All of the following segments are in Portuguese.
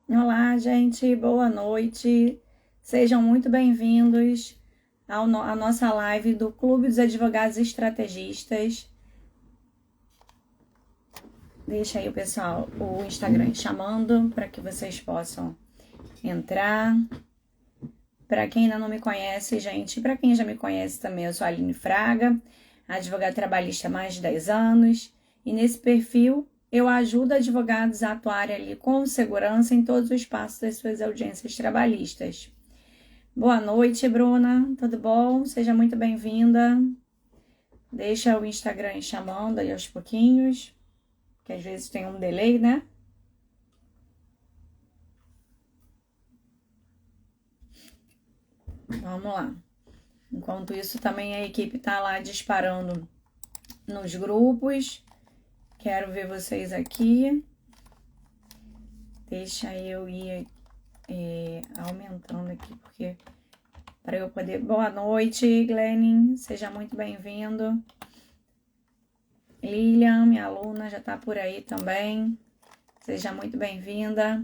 Olá, gente, boa noite. Sejam muito bem-vindos à nossa live do Clube dos Advogados Estrategistas. Deixa aí o pessoal, o Instagram chamando para que vocês possam entrar. Para quem ainda não me conhece, gente, para quem já me conhece também, eu sou a Aline Fraga, advogada trabalhista há mais de 10 anos, e nesse perfil eu ajudo advogados a atuarem ali com segurança em todos os passos das suas audiências trabalhistas. Boa noite, Bruna, tudo bom? Seja muito bem-vinda. Deixa o Instagram chamando aí aos pouquinhos, que às vezes tem um delay, né? Vamos lá. Enquanto isso, também a equipe tá lá disparando nos grupos. Quero ver vocês aqui. Deixa eu ir aumentando aqui, porque para eu poder... Boa noite, Glenn. Seja muito bem-vindo. Lilian, minha aluna, já tá por aí também. Seja muito bem-vinda.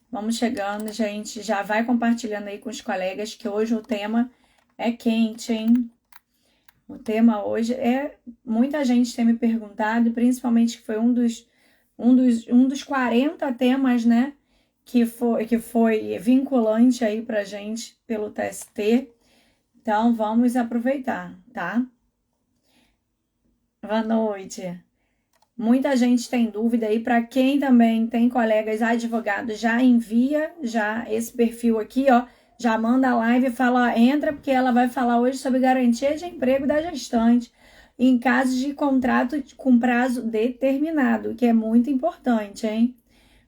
Vamos chegando, gente. Já vai compartilhando aí com os colegas que hoje o tema é quente, hein? O tema hoje é... Muita gente tem me perguntado, principalmente que foi um dos 40 temas, né? Que foi vinculante aí pra gente pelo TST. Então, vamos aproveitar, tá? Boa noite. Muita gente tem dúvida aí, para quem também tem colegas advogados, já envia já esse perfil aqui, ó, já manda a live e fala, ó, entra, porque ela vai falar hoje sobre garantia de emprego da gestante em caso de contrato com prazo determinado, que é muito importante, hein?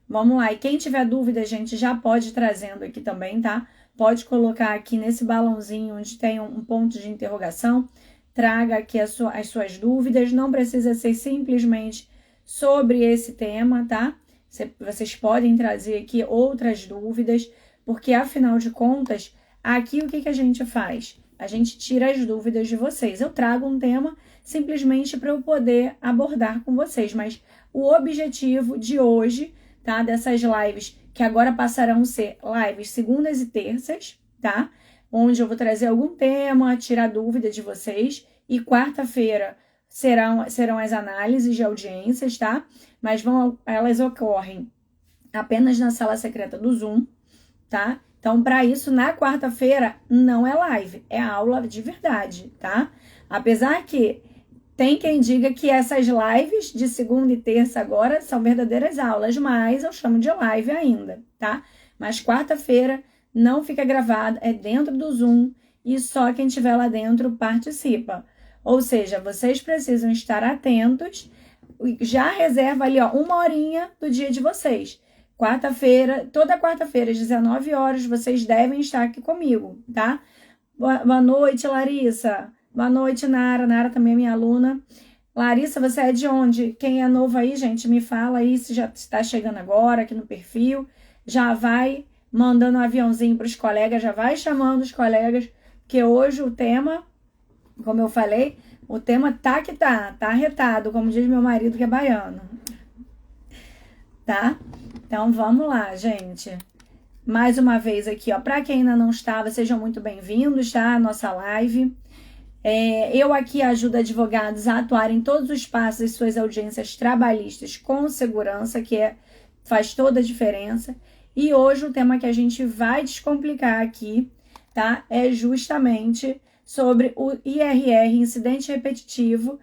Vamos lá, e quem tiver dúvida, gente, já pode ir trazendo aqui também, tá? Pode colocar aqui nesse balãozinho onde tem um ponto de interrogação, traga aqui as suas dúvidas, não precisa ser simplesmente sobre esse tema, tá? Vocês podem trazer aqui outras dúvidas, porque afinal de contas, aqui o que a gente faz? A gente tira as dúvidas de vocês. Eu trago um tema simplesmente para eu poder abordar com vocês, mas o objetivo de hoje, tá? Dessas lives, que agora passarão a ser lives segundas e terças, tá? Onde eu vou trazer algum tema, tirar dúvida de vocês, e quarta-feira serão as análises de audiências, tá? Mas elas ocorrem apenas na sala secreta do Zoom, tá? Então, para isso, na quarta-feira, não é live, é aula de verdade, tá? Apesar que tem quem diga que essas lives de segunda e terça agora são verdadeiras aulas, mas eu chamo de live ainda, tá? Mas quarta-feira não fica gravada, é dentro do Zoom e só quem estiver lá dentro participa. Ou seja, vocês precisam estar atentos, já reserva ali, ó, 1 horinha do dia de vocês. Quarta-feira, toda quarta-feira, às 19 horas, vocês devem estar aqui comigo, tá? Boa noite, Larissa. Boa noite, Nara. Nara também é minha aluna. Larissa, você é de onde? Quem é novo aí, gente, me fala aí se já está chegando agora aqui no perfil. Já vai mandando um aviãozinho para os colegas, já vai chamando os colegas, porque hoje o tema, como eu falei, o tema tá que tá arretado, como diz meu marido que é baiano. Tá? Então, vamos lá, gente. Mais uma vez aqui, ó, para quem ainda não estava, sejam muito bem-vindos, tá? A nossa live. Eu aqui ajudo advogados a atuar em todos os passos das suas audiências trabalhistas com segurança, faz toda a diferença. E hoje o tema que a gente vai descomplicar aqui, tá? É justamente sobre o IRR, incidente repetitivo,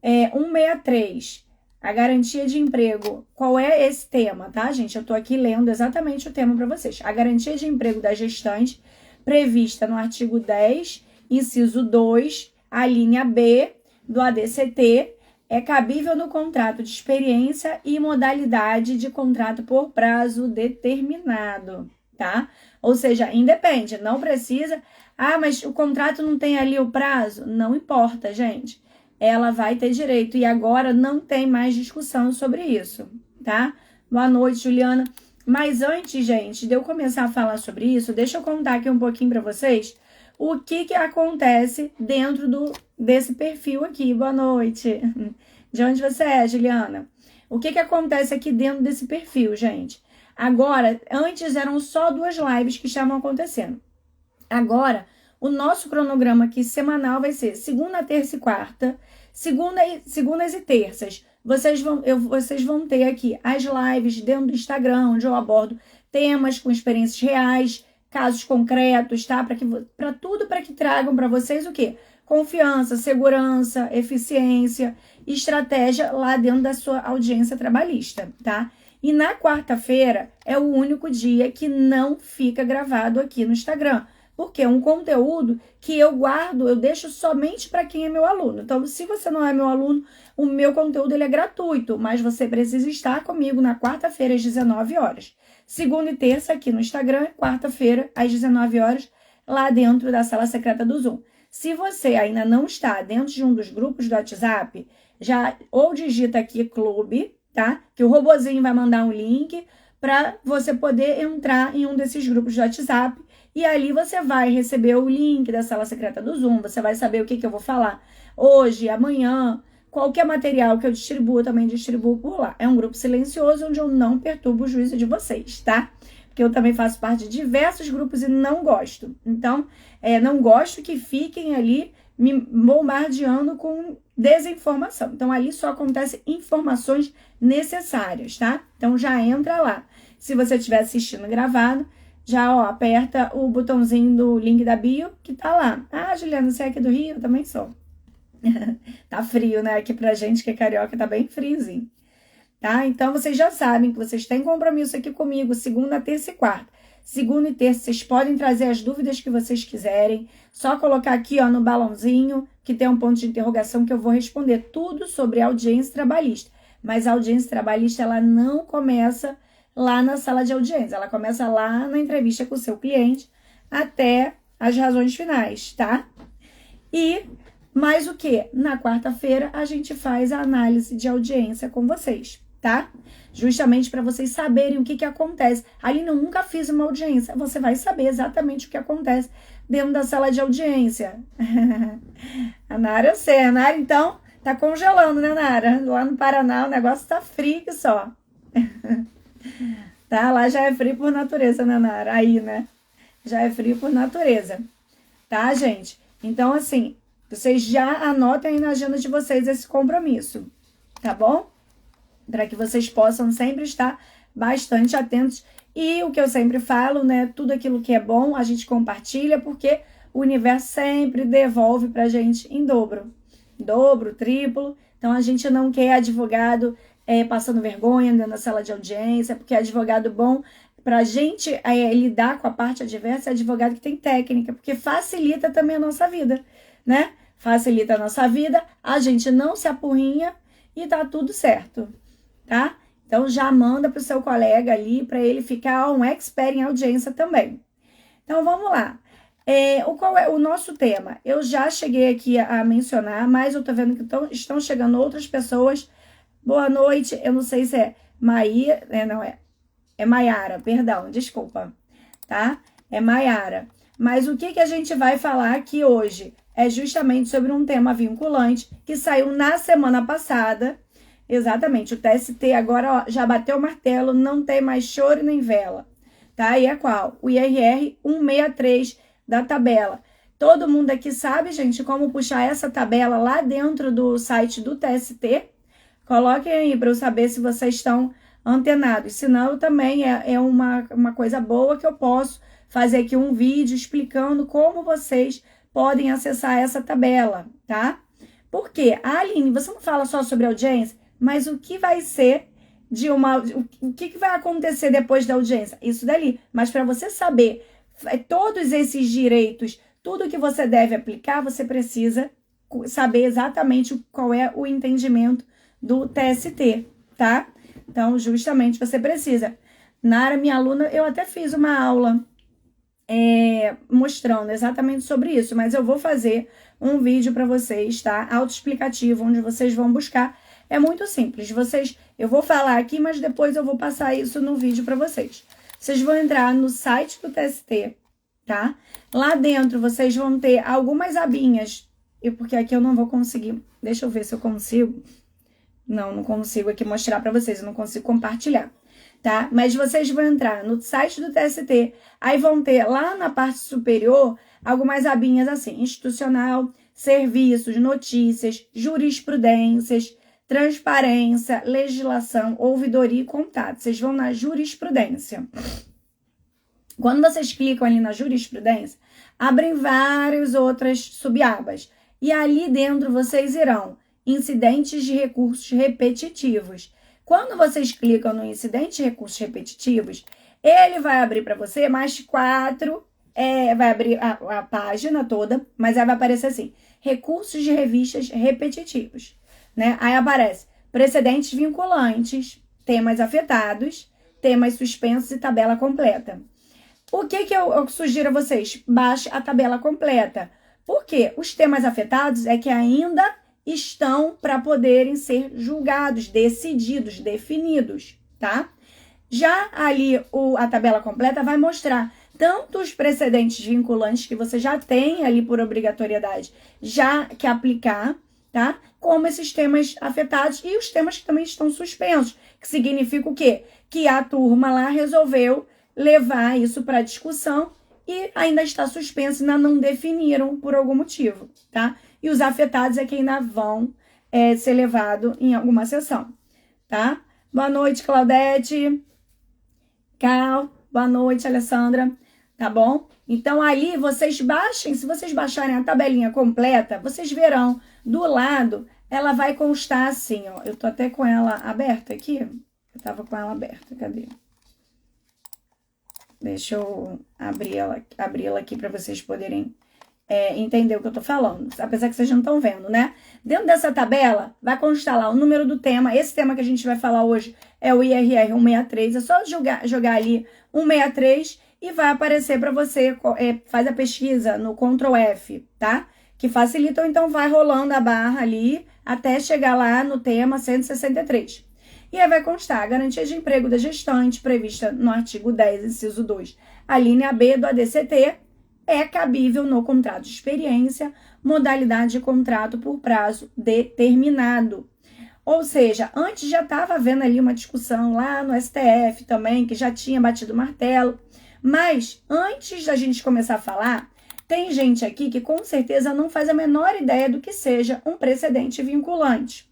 163. A garantia de emprego. Qual é esse tema, tá, gente? Eu tô aqui lendo exatamente o tema para vocês. A garantia de emprego da gestante, prevista no artigo 10, inciso 2, a linha B do ADCT, é cabível no contrato de experiência e modalidade de contrato por prazo determinado, tá? Ou seja, independe, não precisa... Ah, mas o contrato não tem ali o prazo? Não importa, gente. Ela vai ter direito. E agora não tem mais discussão sobre isso, tá? Boa noite, Juliana. Mas antes, gente, de eu começar a falar sobre isso, deixa eu contar aqui um pouquinho para vocês o que acontece dentro desse perfil aqui. Boa noite. De onde você é, Juliana? O que acontece aqui dentro desse perfil, gente? Agora, antes eram só 2 lives que estavam acontecendo. Agora, o nosso cronograma aqui semanal vai ser segunda, terça e quarta, segundas e terças. Vocês vão ter aqui as lives dentro do Instagram, onde eu abordo temas com experiências reais, casos concretos, tá? Para que tragam para vocês o quê? Confiança, segurança, eficiência, estratégia lá dentro da sua audiência trabalhista, tá? E na quarta-feira é o único dia que não fica gravado aqui no Instagram, porque é um conteúdo que eu guardo, eu deixo somente para quem é meu aluno. Então, se você não é meu aluno, o meu conteúdo ele é gratuito, mas você precisa estar comigo na quarta-feira às 19 horas. Segunda e terça aqui no Instagram, quarta-feira às 19 horas, lá dentro da sala secreta do Zoom. Se você ainda não está dentro de um dos grupos do WhatsApp, já ou digita aqui clube, tá? Que o robozinho vai mandar um link para você poder entrar em um desses grupos do WhatsApp. E ali você vai receber o link da sala secreta do Zoom, você vai saber o que eu vou falar hoje, amanhã, qualquer material que eu distribuo, eu também distribuo por lá. É um grupo silencioso onde eu não perturbo o juízo de vocês, tá? Porque eu também faço parte de diversos grupos e não gosto. Então, não gosto que fiquem ali me bombardeando com desinformação. Então, ali só acontece informações necessárias, tá? Então, já entra lá. Se você estiver assistindo gravado, já, aperta o botãozinho do link da bio, que tá lá. Ah, Juliana, você é aqui do Rio? Eu também sou. Tá frio, né? Aqui pra gente que é carioca tá bem friozinho. Tá? Então, vocês já sabem que vocês têm compromisso aqui comigo, segunda, terça e quarta. Segunda e terça, vocês podem trazer as dúvidas que vocês quiserem. Só colocar aqui, no balãozinho, que tem um ponto de interrogação que eu vou responder tudo sobre audiência trabalhista. Mas a audiência trabalhista, ela não começa lá na sala de audiência. Ela começa lá na entrevista com o seu cliente até as razões finais, tá? E mais o que? Na quarta-feira a gente faz a análise de audiência com vocês, tá? Justamente para vocês saberem o que acontece. Aline, eu nunca fiz uma audiência. Você vai saber exatamente o que acontece dentro da sala de audiência. A Nara, eu sei. A Nara, então, tá congelando, né, Nara? Lá no Paraná o negócio tá frio que só. Tá? Lá já é frio por natureza, né, Nara? Aí, né? Já é frio por natureza. Tá, gente? Então, assim, vocês já anotem aí na agenda de vocês esse compromisso. Tá bom? Para que vocês possam sempre estar bastante atentos. E o que eu sempre falo, né? Tudo aquilo que é bom, a gente compartilha, porque o universo sempre devolve pra gente em dobro. Dobro, triplo. Então, a gente não quer advogado passando vergonha dentro da sala de audiência, porque advogado bom, pra gente lidar com a parte adversa, é advogado que tem técnica, porque facilita também a nossa vida, né? Facilita a nossa vida, a gente não se apurrinha e tá tudo certo, tá? Então, já manda pro seu colega ali, para ele ficar um expert em audiência também. Então, vamos lá. Qual é o nosso tema? Eu já cheguei aqui a mencionar, mas eu tô vendo que estão chegando outras pessoas. Boa noite, eu não sei se é Maíra, é Maiara, perdão, desculpa, tá? É Maiara. Mas o que a gente vai falar aqui hoje é justamente sobre um tema vinculante que saiu na semana passada. Exatamente, o TST agora já bateu o martelo, não tem mais choro nem vela, tá? E é qual? O IRR 163 da tabela. Todo mundo aqui sabe, gente, como puxar essa tabela lá dentro do site do TST? Coloquem aí para eu saber se vocês estão antenados. Senão, também é uma coisa boa que eu posso fazer aqui um vídeo explicando como vocês podem acessar essa tabela, tá? Por quê? Aline, você não fala só sobre audiência, mas o que vai ser o que vai acontecer depois da audiência? Isso dali. Mas para você saber todos esses direitos, tudo que você deve aplicar, você precisa saber exatamente qual é o entendimento do TST, tá? Então, justamente, você precisa. Nara, minha aluna, eu até fiz uma aula mostrando exatamente sobre isso, mas eu vou fazer um vídeo para vocês, tá? Autoexplicativo, onde vocês vão buscar. É muito simples. Eu vou falar aqui, mas depois eu vou passar isso no vídeo para vocês. Vocês vão entrar no site do TST, tá? Lá dentro, vocês vão ter algumas abinhas, porque aqui eu não vou conseguir. Deixa eu ver se eu consigo. Não consigo aqui mostrar para vocês, eu não consigo compartilhar. tá? Mas vocês vão entrar no site do TST, aí vão ter lá na parte superior algumas abinhas assim, institucional, serviços, notícias, jurisprudências, transparência, legislação, ouvidoria e contato. Vocês vão na jurisprudência. Quando vocês clicam ali na jurisprudência, abrem várias outras subabas. E ali dentro vocês irão incidentes de recursos repetitivos. Quando vocês clicam no incidente de recursos repetitivos, ele vai abrir para você mais 4, vai abrir a página toda, mas aí vai aparecer assim, recursos de revistas repetitivos, né? Aí aparece precedentes vinculantes, temas afetados, temas suspensos e tabela completa. O que eu sugiro a vocês? Baixe a tabela completa. Porque os temas afetados é que ainda estão para poderem ser julgados, decididos, definidos, tá? Já ali a tabela completa vai mostrar tanto os precedentes vinculantes que você já tem ali por obrigatoriedade, já que aplicar, tá? Como esses temas afetados e os temas que também estão suspensos, que significa o quê? Que a turma lá resolveu levar isso para discussão e ainda está suspenso, ainda não definiram por algum motivo, tá? E os afetados é que ainda vão ser levados em alguma sessão, tá? Boa noite, Claudete. Cal, boa noite, Alessandra, tá bom? Então, ali vocês baixem, se vocês baixarem a tabelinha completa, vocês verão do lado, ela vai constar assim, ó. Eu tô até com ela aberta aqui. Eu tava com ela aberta, cadê? Deixa eu abrir ela aqui para vocês poderem entender o que eu tô falando. Apesar que vocês não estão vendo, né? Dentro dessa tabela, vai constar lá o número do tema. Esse tema que a gente vai falar hoje é o IRR 163. É só jogar ali 163 e vai aparecer para você. Faz a pesquisa no Ctrl F, tá? Que facilita, ou então vai rolando a barra ali até chegar lá no tema 163. E aí vai constar a garantia de emprego da gestante, prevista no artigo 10, inciso 2. A linha B do ADCT é cabível no contrato de experiência, modalidade de contrato por prazo determinado. Ou seja, antes já estava havendo ali uma discussão lá no STF também, que já tinha batido o martelo. Mas, antes da gente começar a falar, tem gente aqui que com certeza não faz a menor ideia do que seja um precedente vinculante.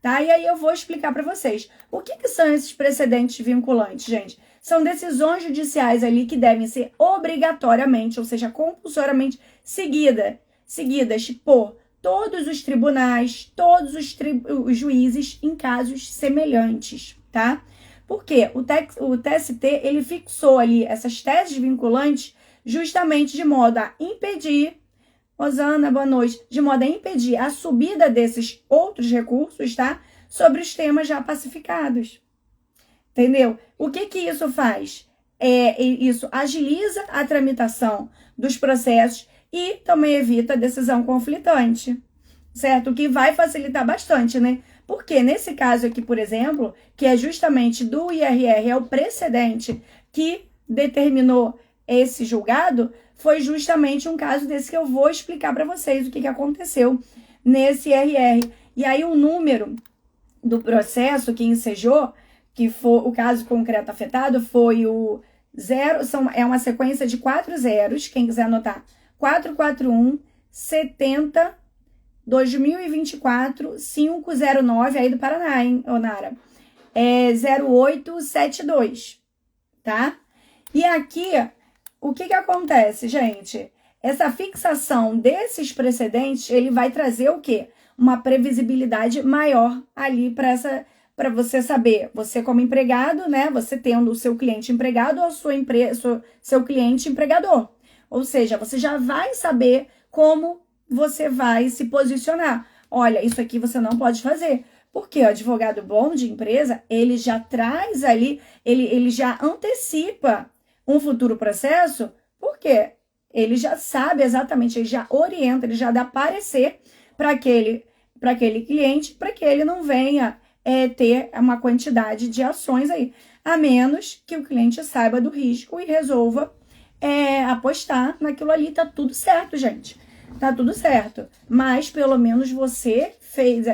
Tá? E aí eu vou explicar para vocês. O que são esses precedentes vinculantes, gente? São decisões judiciais ali que devem ser obrigatoriamente, ou seja, compulsoriamente seguidas por todos os tribunais, todos os juízes em casos semelhantes, tá? Porque o TST, ele fixou ali essas teses vinculantes justamente de modo a impedir, Rosana, boa noite, de modo a impedir a subida desses outros recursos, tá? Sobre os temas já pacificados. Entendeu? O que isso faz? Isso agiliza a tramitação dos processos e também evita a decisão conflitante, certo? O que vai facilitar bastante, né? Porque nesse caso aqui, por exemplo, que é justamente do IRR, é o precedente que determinou esse julgado, foi justamente um caso desse que eu vou explicar para vocês o que aconteceu nesse IRR. E aí o número do processo que ensejou, que foi o caso concreto afetado, foi o 0, é uma sequência de 4 zeros, quem quiser anotar, 441 70 2024 509, aí do Paraná, hein, Onara? 0872, tá? E aqui, o que acontece, gente? Essa fixação desses precedentes, ele vai trazer o quê? Uma previsibilidade maior ali para você saber, você como empregado, né? Você tendo o seu cliente empregado ou seu cliente empregador. Ou seja, você já vai saber como você vai se posicionar. Olha, isso aqui você não pode fazer. Porque o advogado bom de empresa, ele já traz ali, ele já antecipa um futuro processo, porque ele já sabe exatamente, ele já orienta, ele já dá parecer para aquele cliente, para que ele não venha ter uma quantidade de ações aí, a menos que o cliente saiba do risco e resolva apostar naquilo ali. Tá tudo certo, gente. Tá tudo certo. Mas pelo menos você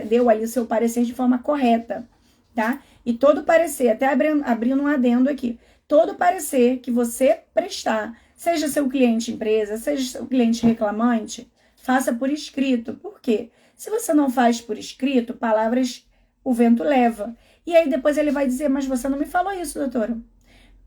deu ali seu parecer de forma correta, tá? E todo parecer, até abrindo um adendo aqui, todo parecer que você prestar, seja seu cliente empresa, seja seu cliente reclamante, faça por escrito. Por quê? Se você não faz por escrito, palavras o vento leva. E aí depois ele vai dizer, mas você não me falou isso, doutora.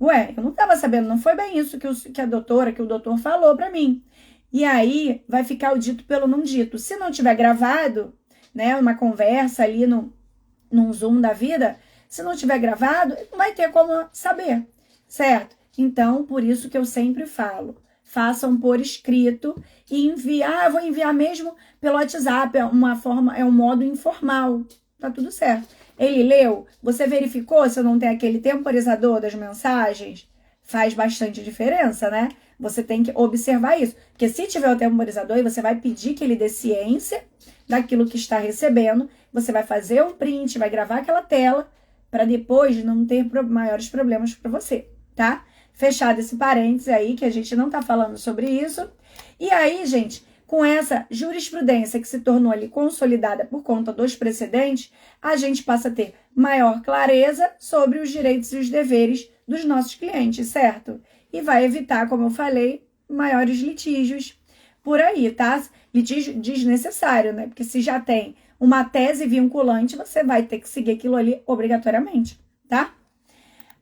Ué, eu não estava sabendo, não foi bem isso que o doutor falou para mim. E aí vai ficar o dito pelo não dito. Se não tiver gravado, né, uma conversa ali num Zoom da vida, se não tiver gravado, não vai ter como saber, certo? Então, por isso que eu sempre falo, façam por escrito e enviar, vou enviar mesmo pelo WhatsApp, é um modo informal, tá tudo certo. Ele leu, você verificou se não tem aquele temporizador das mensagens? Faz bastante diferença, né? Você tem que observar isso. Porque se tiver o temporizador, você vai pedir que ele dê ciência daquilo que está recebendo, você vai fazer um print, vai gravar aquela tela, para depois não ter maiores problemas para você, tá? Fechado esse parênteses aí, que a gente não tá falando sobre isso. E aí, gente, com essa jurisprudência que se tornou ali consolidada por conta dos precedentes, a gente passa a ter maior clareza sobre os direitos e os deveres dos nossos clientes, certo? E vai evitar, como eu falei, maiores litígios por aí, tá? Litígio desnecessário, né? Porque se já tem uma tese vinculante, você vai ter que seguir aquilo ali obrigatoriamente, tá?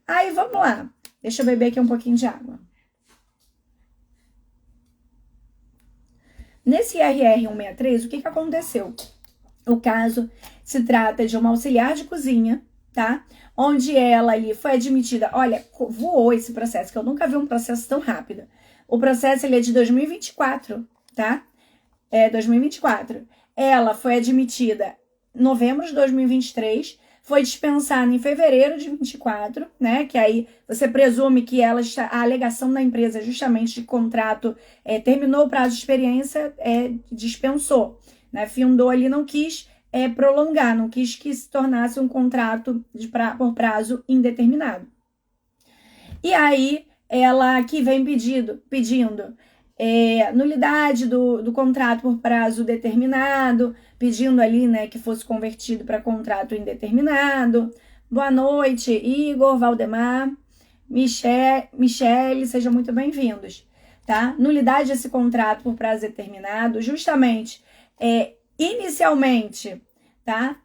Aí, vamos lá. Deixa eu beber aqui um pouquinho de água. Nesse IRR 163, o que aconteceu? O caso se trata de uma auxiliar de cozinha, tá? Onde ela ali foi admitida, olha, voou esse processo, que eu nunca vi um processo tão rápido. O processo ele é de 2024, tá? 2024. Ela foi admitida em novembro de 2023, foi dispensada em fevereiro de 24, né? Que aí você presume que a alegação da empresa justamente de contrato terminou o prazo de experiência, dispensou, né? Findou ali, não quis prolongar, não quis que se tornasse um contrato por prazo indeterminado. E aí, ela aqui vem pedindo nulidade do contrato por prazo determinado, pedindo ali, né, que fosse convertido para contrato indeterminado. Boa noite, Igor, Valdemar, Michele, sejam muito bem-vindos, tá? Nulidade desse contrato por prazo determinado, justamente, inicialmente, tá?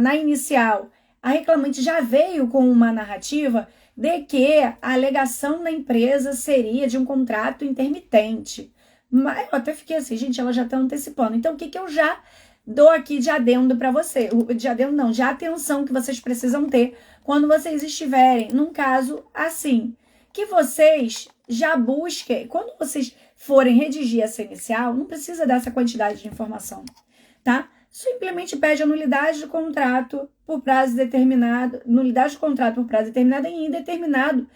Na inicial, a reclamante já veio com uma narrativa de que a alegação da empresa seria de um contrato intermitente. Mas eu até fiquei assim, gente, ela já está antecipando. Então, o que eu já dou aqui de adendo para você? De adendo não, de atenção que vocês precisam ter quando vocês estiverem num caso assim. Que vocês já busquem, quando vocês forem redigir essa inicial, não precisa dessa quantidade de informação, tá? Simplesmente pede a nulidade do contrato por prazo determinado, nulidade do contrato por prazo determinado e indeterminado.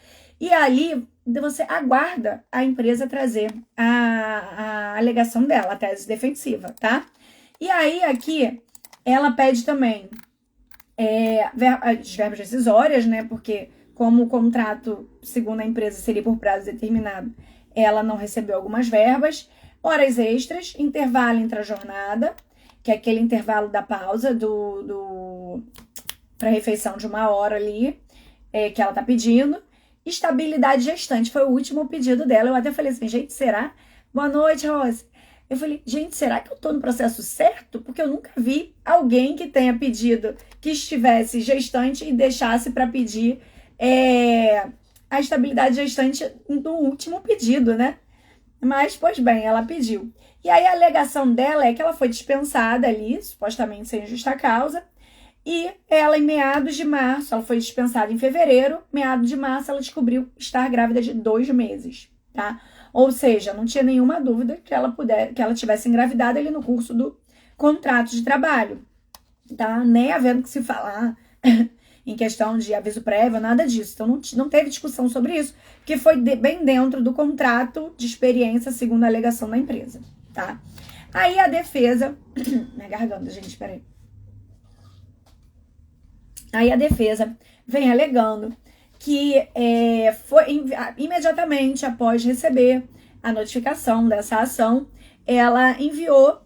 E ali você aguarda a empresa trazer a alegação dela, a tese defensiva, tá? E aí aqui ela pede também as verbas decisórias, né? Porque como o contrato, segundo a empresa, seria por prazo determinado, ela não recebeu algumas verbas, horas extras, intervalo entre a jornada, que é aquele intervalo da pausa para refeição de 1 hora ali, que ela tá pedindo. Estabilidade gestante, foi o último pedido dela. Eu até falei assim, gente, será? Boa noite, Rose. Eu falei, gente, será que eu tô no processo certo? Porque eu nunca vi alguém que tenha pedido que estivesse gestante e deixasse para pedir a estabilidade gestante no último pedido, né? Mas, pois bem, ela pediu. E aí a alegação dela é que ela foi dispensada ali, supostamente sem justa causa, e ela, em meados de março, ela foi dispensada em fevereiro, meados de março ela descobriu estar grávida de 2 meses, tá? Ou seja, não tinha nenhuma dúvida que ela tivesse engravidado ali no curso do contrato de trabalho, tá? Nem havendo que se falar em questão de aviso prévio, nada disso. Então, não teve discussão sobre isso, porque foi bem dentro do contrato de experiência, segundo a alegação da empresa, tá? Aí a defesa... Minha garganta, gente, peraí. Aí a defesa vem alegando que foi imediatamente após receber a notificação dessa ação, ela enviou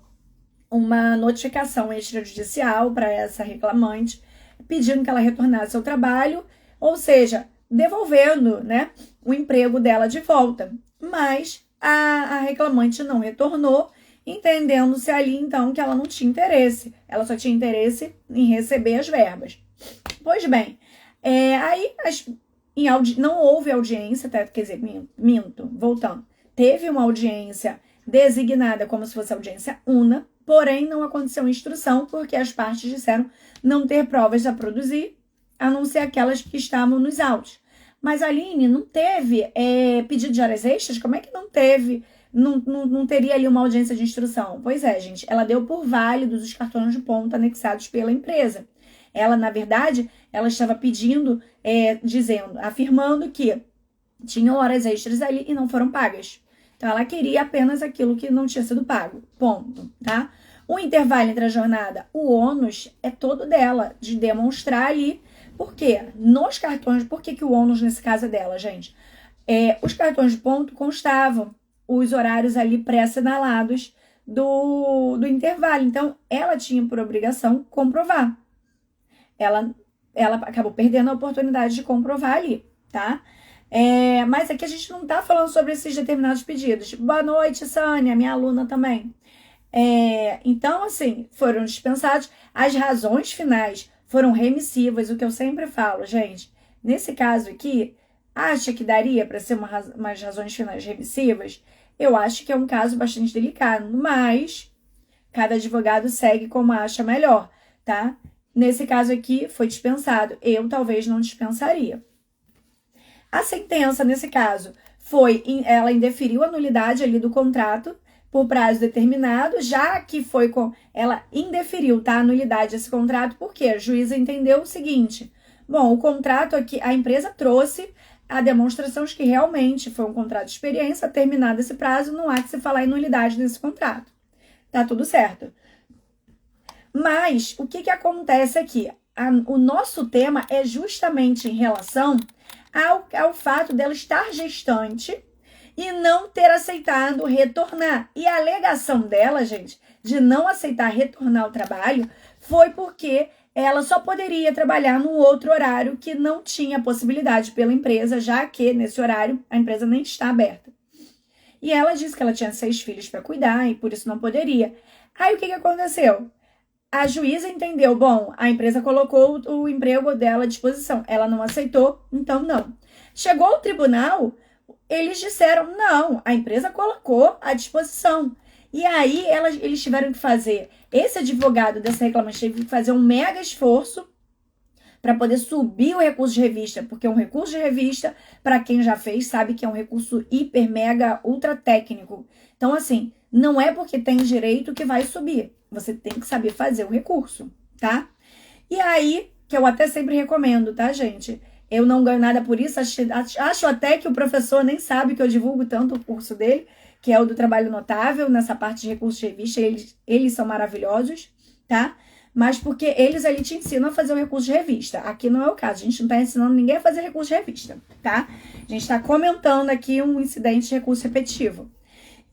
uma notificação extrajudicial para essa reclamante, pedindo que ela retornasse ao trabalho, ou seja, devolvendo, né, o emprego dela de volta. Mas a reclamante não retornou, entendendo-se ali, então, que ela não tinha interesse. Ela só tinha interesse em receber as verbas. Pois bem, aí não houve audiência, tá? Quer dizer, minto, voltando. Teve uma audiência designada como se fosse audiência una, porém não aconteceu instrução porque as partes disseram não ter provas a produzir, a não ser aquelas que estavam nos autos. Mas, Aline, não teve pedido de horas extras? Como é que não teve? Não teria ali uma audiência de instrução? Pois é, gente, ela deu por válidos os cartões de ponto anexados pela empresa. Ela, na verdade, ela estava pedindo, afirmando que tinham horas extras ali e não foram pagas. Então, ela queria apenas aquilo que não tinha sido pago. Ponto, tá? O intervalo entre a jornada, o ônus é todo dela, de demonstrar ali. Por quê? Nos cartões, por que o ônus nesse caso é dela, gente? Os cartões de ponto constavam os horários ali pré-assinalados do intervalo. Então, ela tinha por obrigação comprovar. Ela acabou perdendo a oportunidade de comprovar ali, tá? Mas aqui a gente não tá falando sobre esses determinados pedidos. Boa noite, Sânia, minha aluna também. Então, assim, foram dispensados. As razões finais foram remissivas, o que eu sempre falo, gente. Nesse caso aqui, acha que daria para ser umas razões finais remissivas? Eu acho que é um caso bastante delicado, mas cada advogado segue como acha melhor, tá? Nesse caso aqui, foi dispensado. Eu talvez não dispensaria. A sentença, nesse caso, ela indeferiu a nulidade ali do contrato por prazo determinado, já que ela indeferiu, tá, a nulidade desse contrato, porque a juíza entendeu o seguinte: bom, o contrato aqui, a empresa trouxe a demonstração de que realmente foi um contrato de experiência, terminado esse prazo, não há que se falar em nulidade desse contrato. Tá tudo certo. Mas, o que acontece aqui? O nosso tema é justamente em relação ao fato dela estar gestante e não ter aceitado retornar. E a alegação dela, gente, de não aceitar retornar ao trabalho, foi porque ela só poderia trabalhar num outro horário que não tinha possibilidade pela empresa, já que nesse horário a empresa nem está aberta. E ela disse que ela tinha 6 filhos para cuidar e por isso não poderia. Aí o que aconteceu? A juíza entendeu, bom, a empresa colocou o emprego dela à disposição, ela não aceitou, então não. Chegou ao tribunal, eles disseram, não, a empresa colocou à disposição. E aí eles tiveram que fazer, esse advogado dessa reclamação teve que fazer um mega esforço para poder subir o recurso de revista, porque um recurso de revista, para quem já fez, sabe que é um recurso hiper, mega, ultra técnico. Então, assim, não é porque tem direito que vai subir. Você tem que saber fazer o recurso, tá? E aí, que eu até sempre recomendo, tá, gente? Eu não ganho nada por isso, acho até que o professor nem sabe que eu divulgo tanto o curso dele, que é o do trabalho notável, nessa parte de recursos de revista, eles são maravilhosos, tá? Mas porque eles ali te ensinam a fazer o recurso de revista. Aqui não é o caso, a gente não tá ensinando ninguém a fazer recurso de revista, tá? A gente tá comentando aqui um incidente de recurso repetitivo.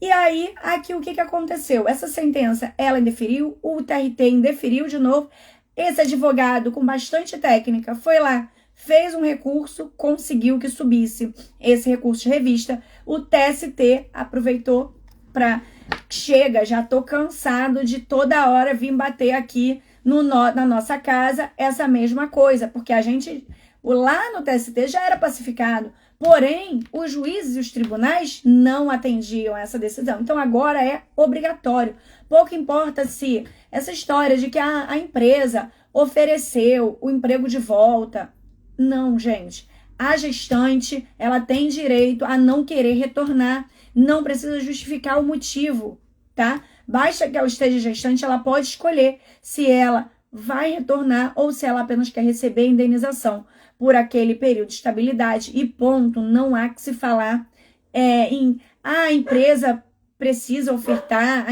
E aí, aqui o que aconteceu? Essa sentença, ela indeferiu, o TRT indeferiu de novo. Esse advogado, com bastante técnica, foi lá, fez um recurso, conseguiu que subisse esse recurso de revista. O TST aproveitou para... Chega, já tô cansado de toda hora vir bater aqui na nossa casa essa mesma coisa, porque a gente, lá no TST já era pacificado, porém, os juízes e os tribunais não atendiam essa decisão. Então, agora é obrigatório. Pouco importa se essa história de que a empresa ofereceu o emprego de volta. Não, gente. A gestante, ela tem direito a não querer retornar. Não precisa justificar o motivo, tá? Basta que ela esteja gestante, ela pode escolher se ela vai retornar ou se ela apenas quer receber indenização por aquele período de estabilidade. E ponto, não há que se falar a empresa precisa ofertar,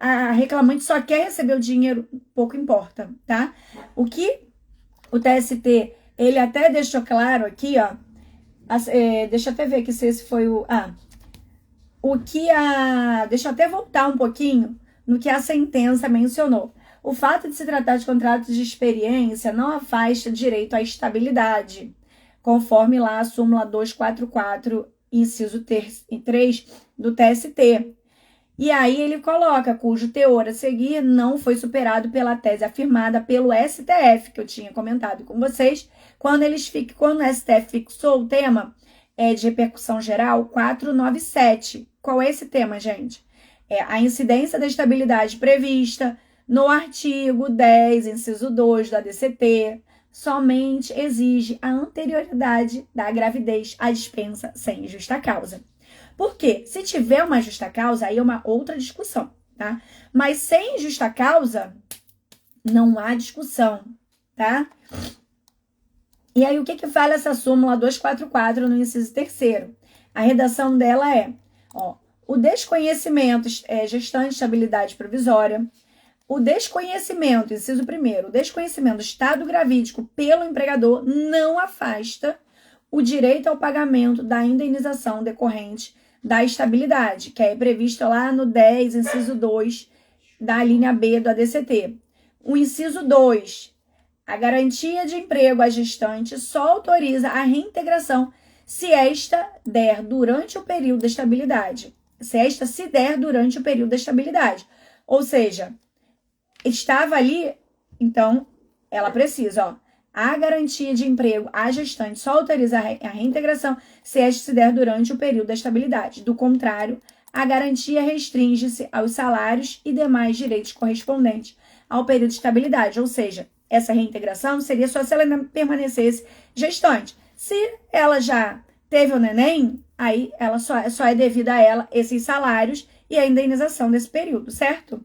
a reclamante só quer receber o dinheiro, pouco importa, tá? O que o TST, ele até deixou claro aqui, ó, deixa eu até ver aqui se esse foi o... deixa eu até voltar um pouquinho no que a sentença mencionou. O fato de se tratar de contratos de experiência não afasta direito à estabilidade, conforme lá a súmula 244, inciso 3 do TST. E aí ele coloca, cujo teor a seguir não foi superado pela tese afirmada pelo STF, que eu tinha comentado com vocês, quando o STF fixou o tema de repercussão geral 497. Qual é esse tema, gente? É a incidência da estabilidade prevista no artigo 10, inciso 2 da DCT, somente exige a anterioridade da gravidez à dispensa sem justa causa. Por quê? Se tiver uma justa causa, aí é uma outra discussão, tá? Mas sem justa causa, não há discussão, tá? E aí, o que fala essa súmula 244 no inciso 3º? A redação dela é, o desconhecimento, gestante de estabilidade provisória, o desconhecimento, inciso 1º, o desconhecimento do estado gravídico pelo empregador não afasta o direito ao pagamento da indenização decorrente da estabilidade, que é prevista lá no 10, inciso 2, da linha B do ADCT. O inciso 2, a garantia de emprego à gestante só autoriza a reintegração se esta der durante o período da estabilidade. Se der durante o período da estabilidade. Ou seja, estava ali, então ela precisa, a garantia de emprego à gestante só autoriza a reintegração se esta se der durante o período da estabilidade. Do contrário, a garantia restringe-se aos salários e demais direitos correspondentes ao período de estabilidade. Ou seja, essa reintegração seria só se ela permanecesse gestante. Se ela já teve o neném, aí ela só é devida a ela esses salários e a indenização desse período, certo?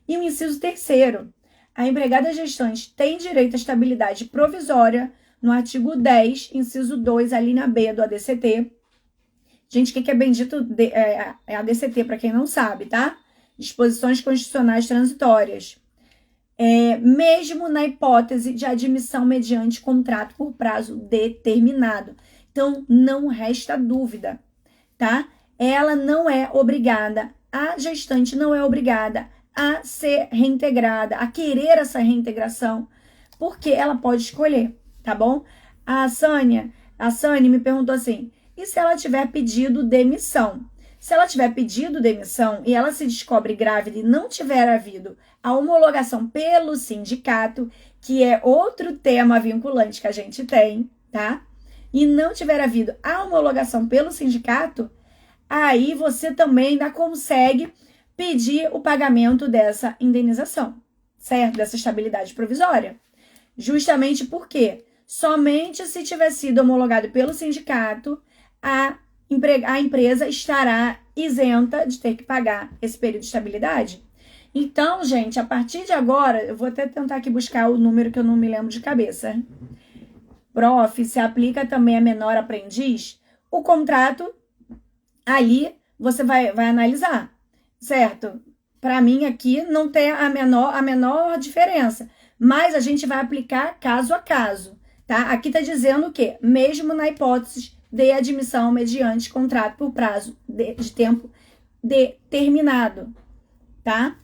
E o inciso 3º, a empregada gestante tem direito à estabilidade provisória no artigo 10, inciso 2, a linha B do ADCT. Gente, o que é bendito é ADCT, para quem não sabe, tá? Disposições Constitucionais Transitórias. Mesmo na hipótese de admissão mediante contrato por prazo determinado. Então, não resta dúvida, tá? Ela não é obrigada, a gestante não é obrigada a ser reintegrada, a querer essa reintegração, porque ela pode escolher, tá bom? A Sânia me perguntou assim, e se ela tiver pedido demissão? Se ela tiver pedido demissão e ela se descobre grávida e não tiver havido a homologação pelo sindicato, que é outro tema vinculante que a gente tem, tá? E não tiver havido a homologação pelo sindicato, aí você também ainda consegue pedir o pagamento dessa indenização, certo? Dessa estabilidade provisória. Justamente porque somente se tiver sido homologado pelo sindicato, a empresa estará isenta de ter que pagar esse período de estabilidade. Então, gente, a partir de agora, eu vou até tentar aqui buscar o número que eu não me lembro de cabeça. Prof, se aplica também a menor aprendiz, o contrato ali você vai analisar, certo? Para mim aqui não tem a menor diferença, mas a gente vai aplicar caso a caso, tá? Aqui tá dizendo o quê? Mesmo na hipótese de admissão mediante contrato por prazo de tempo determinado, tá?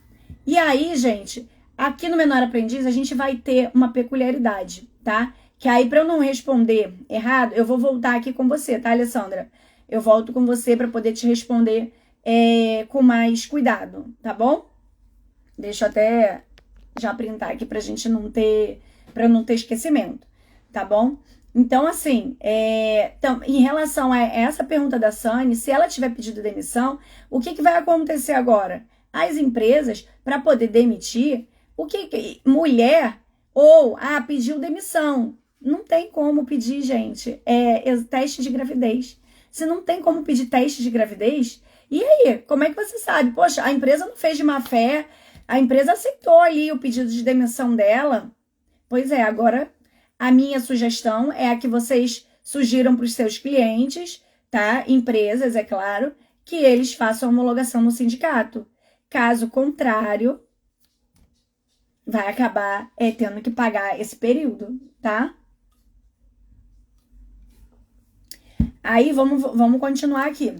E aí, gente, aqui no menor aprendiz a gente vai ter uma peculiaridade, tá? Que aí, para eu não responder errado, eu vou voltar aqui com você, tá, Alessandra? Eu volto com você para poder te responder com mais cuidado, tá bom? Deixa eu até já printar aqui pra gente não ter, para não ter esquecimento, tá bom? Então, assim, em relação a essa pergunta da Sani, se ela tiver pedido demissão, o que vai acontecer agora? As empresas, para poder demitir, mulher pediu demissão. Não tem como pedir, gente, teste de gravidez. Se não tem como pedir teste de gravidez, e aí, como é que você sabe? Poxa, a empresa não fez de má fé, a empresa aceitou ali o pedido de demissão dela. Pois é, agora a minha sugestão é a que vocês sugiram para os seus clientes, tá? Empresas, é claro, que eles façam a homologação no sindicato. Caso contrário, vai acabar tendo que pagar esse período, tá? Aí, vamos continuar aqui.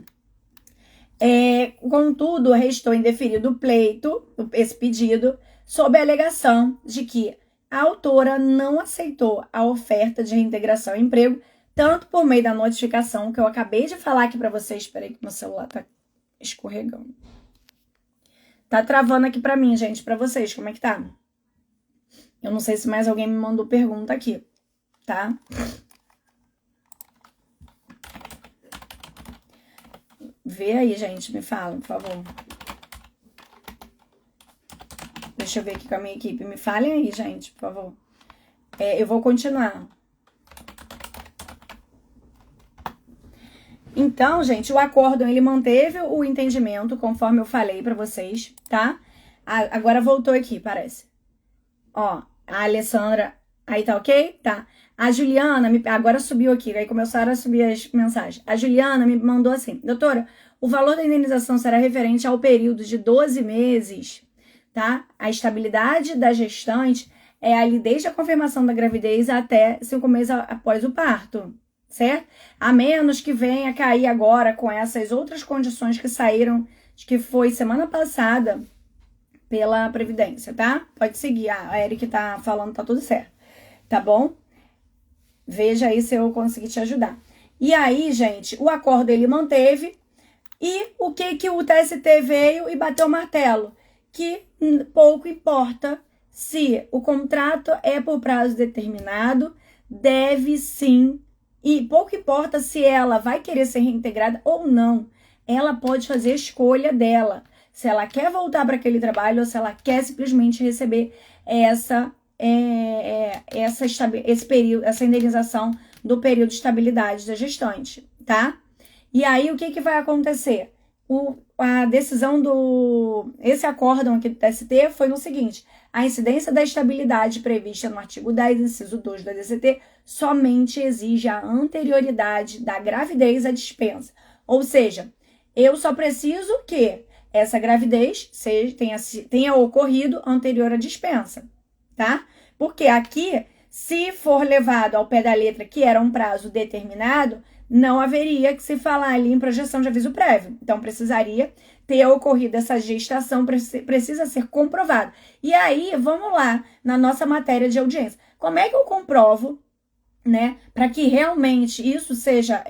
Contudo, restou indeferido o pleito, esse pedido, sob a alegação de que a autora não aceitou a oferta de reintegração ao emprego, tanto por meio da notificação que eu acabei de falar aqui para vocês. Espera aí que meu celular tá escorregando. Tá travando aqui para mim, gente, para vocês, como é que tá? Eu não sei se mais alguém me mandou pergunta aqui, tá? Vê aí, gente, me fala, por favor. Deixa eu ver aqui com a minha equipe. Me falem aí, gente, por favor. Eu vou continuar. Então, gente, o acórdão, ele manteve o entendimento, conforme eu falei pra vocês, tá? Agora voltou aqui, parece. Ó, a Alessandra... Aí tá ok? Tá. A Juliana, agora subiu aqui, aí começaram a subir as mensagens. A Juliana me mandou assim: doutora, o valor da indenização será referente ao período de 12 meses, tá? A estabilidade da gestante é ali desde a confirmação da gravidez até 5 meses após o parto, certo? A menos que venha cair agora com essas outras condições que saíram, que foi semana passada pela Previdência, tá? Pode seguir, a Eric tá falando, tá tudo certo, tá bom? Veja aí se eu conseguir te ajudar. E aí, gente, o acordo ele manteve, e o que o TST veio e bateu o martelo? Que pouco importa se o contrato é por prazo determinado, deve sim, e pouco importa se ela vai querer ser reintegrada ou não, ela pode fazer a escolha dela, se ela quer voltar para aquele trabalho ou se ela quer simplesmente receber essa indenização do período de estabilidade da gestante, tá? E aí, o que vai acontecer? A decisão esse acórdão aqui do TST foi no seguinte: a incidência da estabilidade prevista no artigo 10, inciso 2 do ADCT, somente exige a anterioridade da gravidez à dispensa. Ou seja, eu só preciso que essa gravidez tenha ocorrido anterior à dispensa, tá? Porque aqui, se for levado ao pé da letra que era um prazo determinado, não haveria que se falar ali em projeção de aviso prévio. Então, precisaria ter ocorrido essa gestação, precisa ser comprovado. E aí, vamos lá, na nossa matéria de audiência. Como é que eu comprovo, né, para que realmente isso seja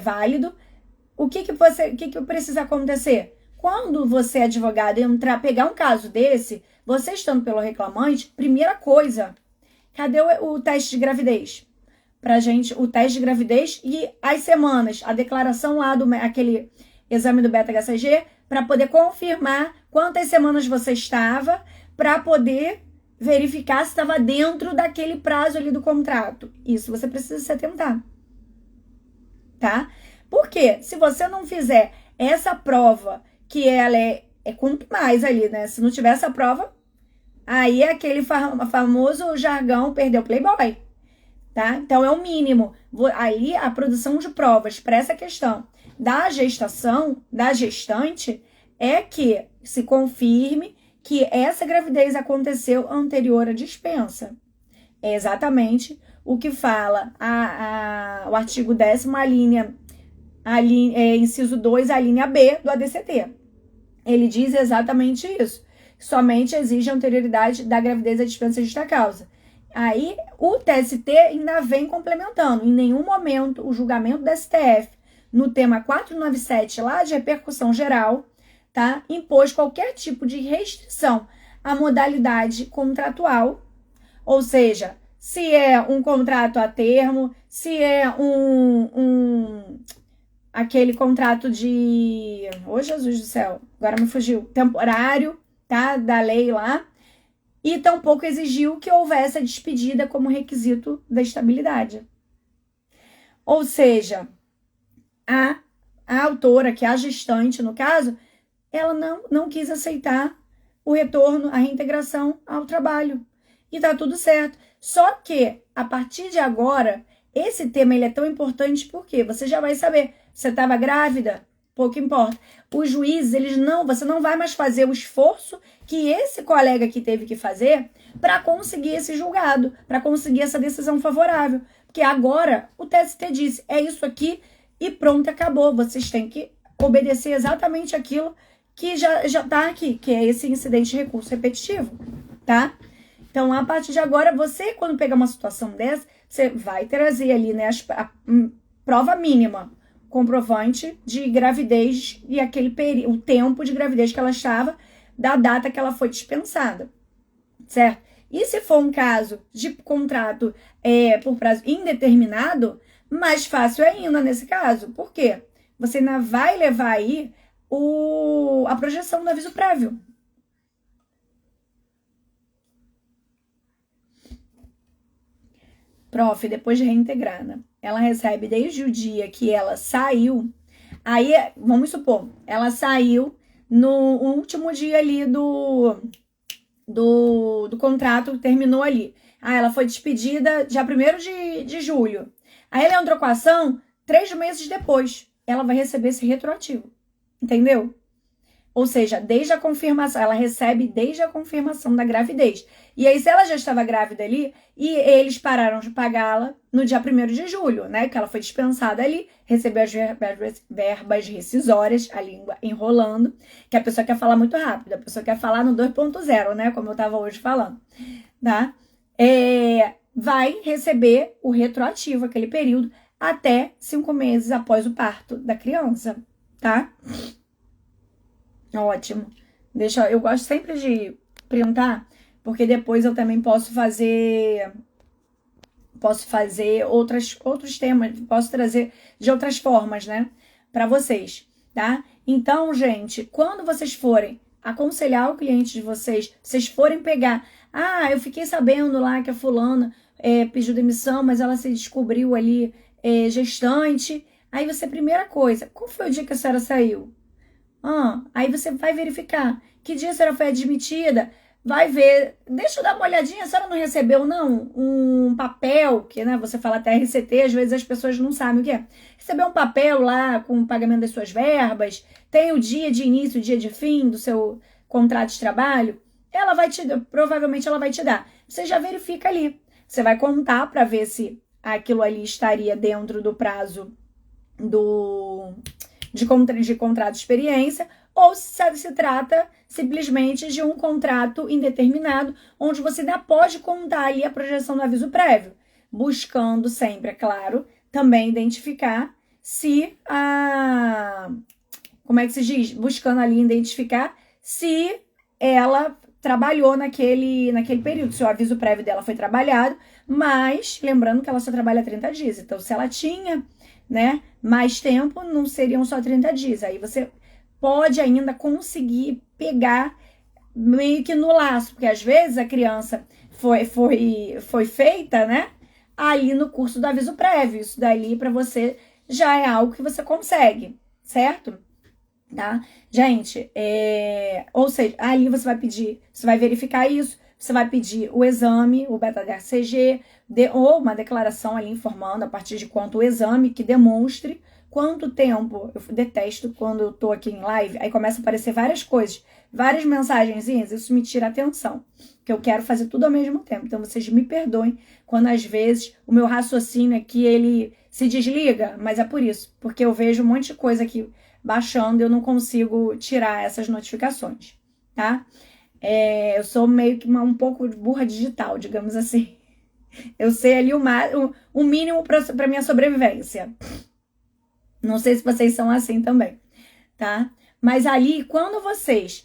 válido? O que precisa acontecer? Quando você, advogado, pegar um caso desse, você estando pelo reclamante, primeira coisa, cadê o teste de gravidez? Pra gente, o teste de gravidez e as semanas, a declaração lá aquele exame do beta-HCG, para poder confirmar quantas semanas você estava, para poder verificar se estava dentro daquele prazo ali do contrato. Isso você precisa se atentar, tá? Porque se você não fizer essa prova, que ela é quanto mais ali, né? Se não tiver essa prova, aí é aquele famoso jargão, perdeu o Playboy, tá? Então é o mínimo. Ali a produção de provas para essa questão da gestação, da gestante, é que se confirme que essa gravidez aconteceu anterior à dispensa. É exatamente o que fala o artigo 10º, inciso 2, a linha B do ADCT. Ele diz exatamente isso. Somente exige a anterioridade da gravidez à dispensa de justa causa. Aí, o TST ainda vem complementando. Em nenhum momento, o julgamento do STF, no tema 497, lá de repercussão geral, tá, impôs qualquer tipo de restrição à modalidade contratual. Ou seja, se é um contrato a termo, se é aquele contrato de... Ô, Jesus do céu, agora me fugiu. Temporário, tá? Da lei lá. E tampouco exigiu que houvesse a despedida como requisito da estabilidade. Ou seja, a autora, que é a gestante, no caso, ela não quis aceitar o retorno, a reintegração ao trabalho. E tá tudo certo. Só que, a partir de agora, esse tema ele é tão importante porque você já vai saber. Você estava grávida? Pouco importa. Os juízes, você não vai mais fazer o esforço que esse colega aqui teve que fazer para conseguir esse julgado, para conseguir essa decisão favorável. Porque agora o TST disse, é isso aqui e pronto, acabou. Vocês têm que obedecer exatamente aquilo que já tá aqui, que é esse incidente de recurso repetitivo, tá? Então, a partir de agora, você, quando pegar uma situação dessa, você vai trazer ali, né, a prova mínima, comprovante de gravidez e o tempo de gravidez que ela estava, da data que ela foi dispensada, certo? E se for um caso de contrato por prazo indeterminado, mais fácil ainda nesse caso. Por quê? Você ainda vai levar aí a projeção do aviso prévio. Prof, depois de reintegrada, ela recebe desde o dia que ela saiu. Aí, vamos supor, ela saiu no último dia ali do contrato, terminou ali. Ela foi despedida dia 1º de julho. Aí ela entrou com a ação 3 meses depois. Ela vai receber esse retroativo. Entendeu? Ou seja, desde a confirmação, ela recebe desde a confirmação da gravidez. E aí, se ela já estava grávida ali, e eles pararam de pagá-la no dia 1º de julho, né? Que ela foi dispensada ali, recebeu as verbas rescisórias, a língua enrolando, que a pessoa quer falar muito rápido, a pessoa quer falar no 2.0, né? Como eu estava hoje falando, tá? Vai receber o retroativo, aquele período, até 5 meses após o parto da criança, tá? Ótimo. Eu gosto sempre de printar, porque depois eu também posso fazer outros temas, posso trazer de outras formas, né, para vocês, tá? Então, gente, quando vocês forem aconselhar o cliente de vocês forem pegar, eu fiquei sabendo lá que a fulana pediu demissão, mas ela se descobriu ali gestante. Aí você, primeira coisa, qual foi o dia que a senhora saiu? Aí você vai verificar que dia a senhora foi admitida, vai ver, deixa eu dar uma olhadinha, a senhora não recebeu não um papel, que né, você fala até RCT, às vezes as pessoas não sabem o que é. Recebeu um papel lá com o pagamento das suas verbas, tem o dia de início, o dia de fim do seu contrato de trabalho, provavelmente ela vai te dar. Você já verifica ali, você vai contar para ver se aquilo ali estaria dentro do prazo de contrato de experiência, ou se trata simplesmente de um contrato indeterminado, onde você ainda pode contar ali a projeção do aviso prévio, buscando sempre, é claro, também identificar se como é que se diz? Buscando ali identificar se ela trabalhou naquele período, se o aviso prévio dela foi trabalhado, mas lembrando que ela só trabalha 30 dias, então se ela tinha, né, mais tempo, não seriam só 30 dias. Aí você pode ainda conseguir pegar meio que no laço, porque às vezes a criança foi feita, né, aí no curso do aviso prévio. Isso dali para você já é algo que você consegue, certo? Tá? Gente, ou seja, ali você vai verificar isso, você vai pedir o exame, o beta-HCG, ou uma declaração ali informando a partir de quanto o exame que demonstre quanto tempo. Eu detesto quando eu tô aqui em live, aí começa a aparecer várias coisas, várias mensagenzinhas, isso me tira a atenção, que eu quero fazer tudo ao mesmo tempo. Então vocês me perdoem quando às vezes o meu raciocínio aqui, ele se desliga, mas é por isso, porque eu vejo um monte de coisa aqui baixando e eu não consigo tirar essas notificações, tá? Eu sou meio que um pouco burra digital, digamos assim. Eu sei ali o mínimo para minha sobrevivência. Não sei se vocês são assim também, tá? Mas ali, quando vocês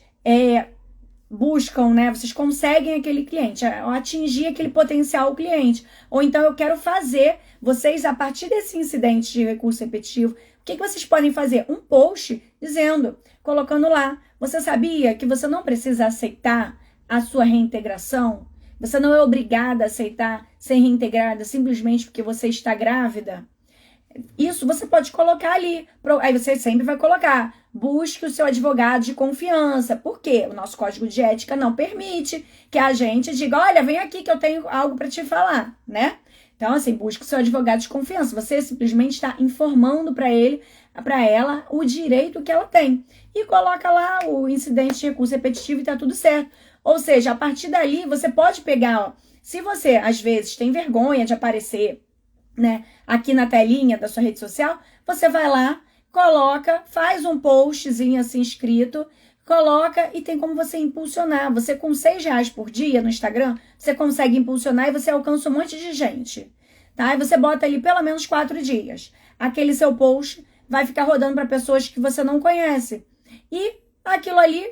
buscam, né? Vocês conseguem aquele cliente, atingir aquele potencial cliente. Ou então eu quero fazer, vocês, a partir desse incidente de recurso repetitivo, o que vocês podem fazer? Um post dizendo, colocando lá, você sabia que você não precisa aceitar a sua reintegração? Você não é obrigada a aceitar ser reintegrada simplesmente porque você está grávida? Isso você pode colocar ali. Aí você sempre vai colocar, busque o seu advogado de confiança. Por quê? O nosso código de ética não permite que a gente diga, olha, vem aqui que eu tenho algo para te falar, né? Então, assim, busque o seu advogado de confiança. Você simplesmente está informando para ela, o direito que ela tem. E coloca lá o incidente de recurso repetitivo e tá tudo certo. Ou seja, a partir dali, você pode pegar, se você, às vezes, tem vergonha de aparecer, né, aqui na telinha da sua rede social, você vai lá, coloca, faz um postzinho assim escrito, coloca e tem como você impulsionar. Você com R$6 por dia no Instagram, você consegue impulsionar e você alcança um monte de gente, tá? E você bota ali pelo menos 4 dias. Aquele seu post vai ficar rodando para pessoas que você não conhece. E aquilo ali,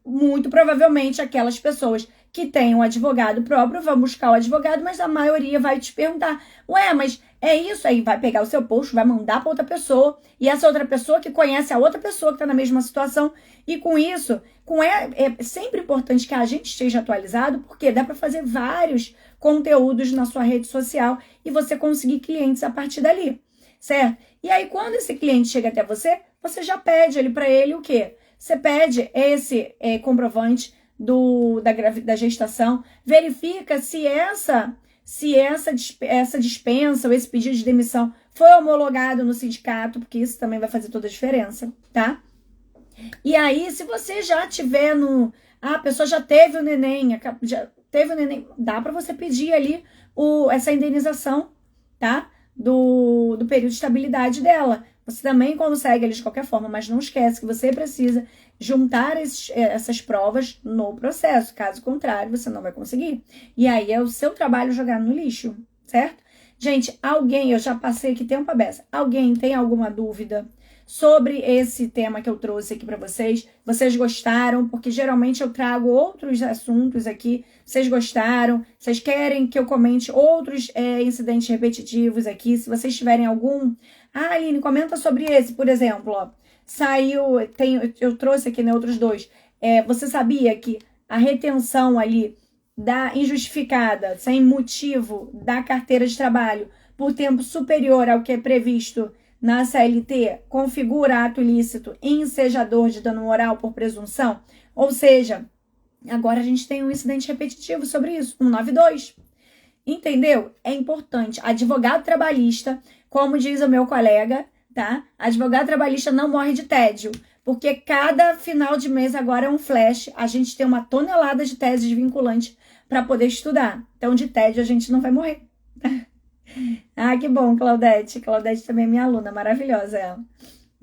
muito provavelmente, aquelas pessoas que têm um advogado próprio vão buscar o advogado, mas a maioria vai te perguntar, ué, mas é isso? Aí vai pegar o seu post, vai mandar para outra pessoa, e essa outra pessoa que conhece a outra pessoa que está na mesma situação, e com isso, é sempre importante que a gente esteja atualizado, porque dá para fazer vários conteúdos na sua rede social e você conseguir clientes a partir dali, certo? E aí, quando esse cliente chega até você, você já pede ali para ele o quê? Você pede esse comprovante da gestação, verifica se essa dispensa ou esse pedido de demissão foi homologado no sindicato, porque isso também vai fazer toda a diferença, tá? E aí, se você já tiver a pessoa já teve o neném, dá para você pedir ali essa indenização, tá? Do período de estabilidade dela. Você também consegue ali de qualquer forma, mas não esquece que você precisa juntar essas provas no processo. Caso contrário, você não vai conseguir. E aí é o seu trabalho jogar no lixo, certo? Gente, eu já passei aqui tempo a beça. Alguém tem alguma dúvida sobre esse tema que eu trouxe aqui para vocês? Vocês gostaram? Porque geralmente eu trago outros assuntos aqui. Vocês gostaram? Vocês querem que eu comente outros incidentes repetitivos aqui? Se vocês tiverem algum... Ah, Aline, comenta sobre esse, por exemplo, ó. Eu trouxe aqui, né, outros dois. Você sabia que a retenção ali da injustificada, sem motivo, da carteira de trabalho por tempo superior ao que é previsto na CLT configura ato ilícito ensejador de dano moral por presunção? Ou seja, agora a gente tem um incidente repetitivo sobre isso, 192. Entendeu? É importante. Advogado trabalhista, como diz o meu colega, tá? Advogado trabalhista não morre de tédio, porque cada final de mês agora é um flash. A gente tem uma tonelada de teses vinculantes para poder estudar. Então, de tédio a gente não vai morrer. Ah, que bom, Claudete. Claudete também é minha aluna, maravilhosa ela.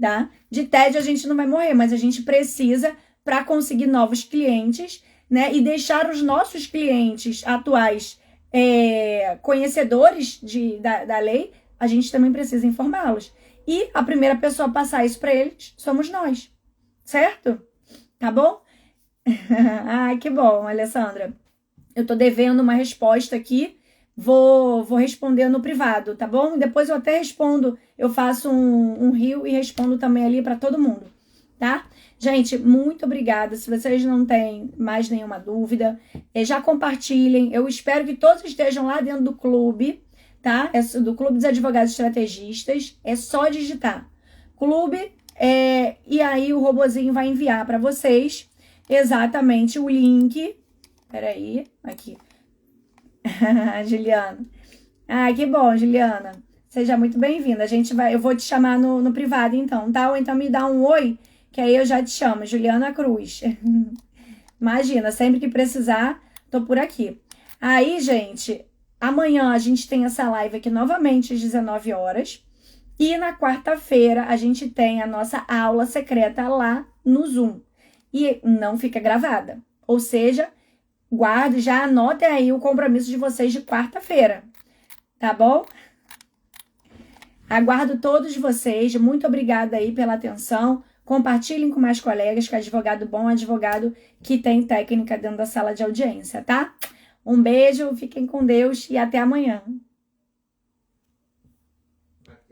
Tá? De tédio a gente não vai morrer, mas a gente precisa para conseguir novos clientes, né? E deixar os nossos clientes atuais conhecedores da lei, a gente também precisa informá-los. E a primeira pessoa a passar isso para eles somos nós, certo? Tá bom? Ah, que bom, Alessandra. Eu tô devendo uma resposta aqui, vou responder no privado, tá bom? Depois eu até respondo, eu faço um reel e respondo também ali para todo mundo, tá? Gente, muito obrigada. Se vocês não têm mais nenhuma dúvida, já compartilhem. Eu espero que todos estejam lá dentro do clube, tá? Do Clube dos Advogados Estrategistas. É só digitar clube e aí o robozinho vai enviar para vocês exatamente o link. Peraí, aqui. Juliana. Ah, que bom, Juliana. Seja muito bem-vinda. Eu vou te chamar no privado então, tá? Ou então me dá um oi, que aí eu já te chamo, Juliana Cruz. Imagina, sempre que precisar, tô por aqui. Aí, gente, amanhã a gente tem essa live aqui novamente às 19 horas. E na quarta-feira a gente tem a nossa aula secreta lá no Zoom. E não fica gravada. Ou seja, guarde, já anotem aí o compromisso de vocês de quarta-feira. Tá bom? Aguardo todos vocês. Muito obrigada aí pela atenção. Compartilhem com mais colegas, que advogado bom é advogado que tem técnica dentro da sala de audiência, tá? Um beijo, fiquem com Deus e até amanhã.